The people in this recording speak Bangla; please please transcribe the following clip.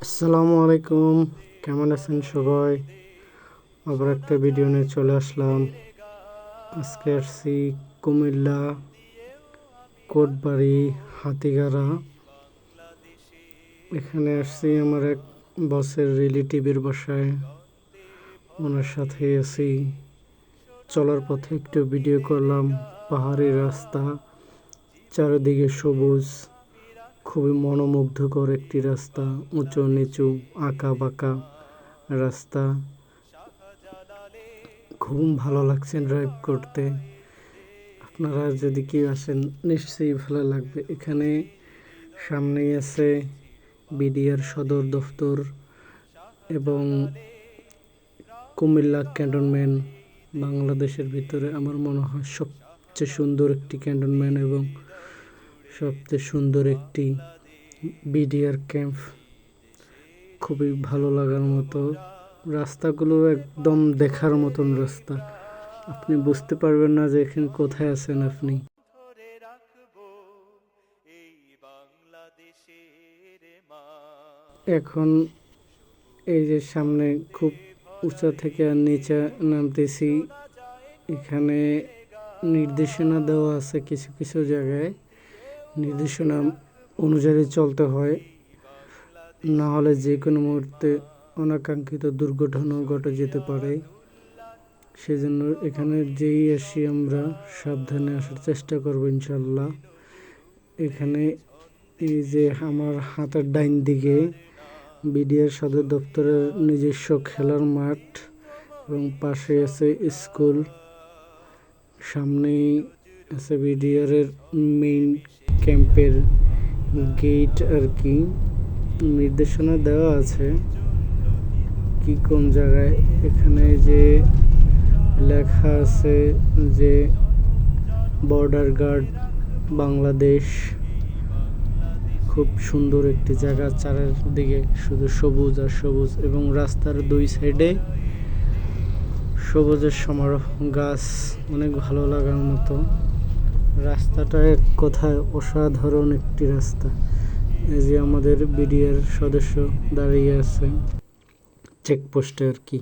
আসসালামু আলাইকুম। কেমন আছেন সবাই? আবার একটা ভিডিও নিয়ে চলে আসলাম। আজকে আসছি কুমিল্লা কোটবাড়ি হাতিগাড়া। এখানে আসছি আমার এক বসের রিলেটিভের বাসায়, ওনার সাথে আছি। চলার পথে একটু ভিডিও করলাম। পাহাড়ি রাস্তা, চারিদিকে সবুজ, খুবই মনোমুগ্ধকর একটি রাস্তা, উঁচু নিচু আঁকা বাঁকা রাস্তা। খুব ভালো লাগছে ড্রাইভ করতে। আপনারা যদি কেউ আসেন নিশ্চয়ই ভালো লাগবে। এখানে সামনেই আছে বিডিআর সদর দফতর এবং কুমিল্লা ক্যান্টনমেন্ট। বাংলাদেশের ভিতরে আমার মনে হয় সবচেয়ে সুন্দর একটি ক্যান্টনমেন্ট এবং সবচেয়ে সুন্দর একটি বিডিআর ক্যাম্প। খুবই ভালো লাগার মতো রাস্তাগুলো, একদম দেখার মতন রাস্তা। আপনি বুঝতে পারবেন না যে এখানে কোথায় আছেন আপনি। এখন এই যে সামনে খুব উঁচা থেকে নিচে নামতেছি। এখানে নির্দেশনা দেওয়া আছে, কিছু কিছু জায়গায় নির্দেশনা অনুযায়ী চলতে হয়, না হলে যে কোনো মুহূর্তে অনাকাঙ্ক্ষিত দুর্ঘটনা ঘটে যেতে পারে। সেজন্য এখানে যেই আসি আমরা সাবধানে আসার চেষ্টা করবো ইনশাল্লাহ। এখানে এই যে আমার হাতের ডাইন দিকে বিডিআর সদর দপ্তরের নিজস্ব খেলার মাঠ এবং পাশে আছে স্কুল, সামনেই আছে বিডিআর এর মেইন ক্যাম্পের গেট আর কি। নির্দেশনা দেওয়া আছে কি কোন জায়গায়। এখানে যে লেখা আছে যে বর্ডার গার্ড বাংলাদেশ। খুব সুন্দর একটি জায়গা, চারিদিকে শুধু সবুজ আর সবুজ এবং রাস্তার দুই সাইডে সবুজের সমারোহ, গাছ, অনেক ভালো লাগার মতো। রাস্তাটা এক কথায় অসাধারণ একটি রাস্তা। এই যে আমাদের বিডিআর সদস্য দাঁড়িয়ে আছে চেকপোস্টে আর কি।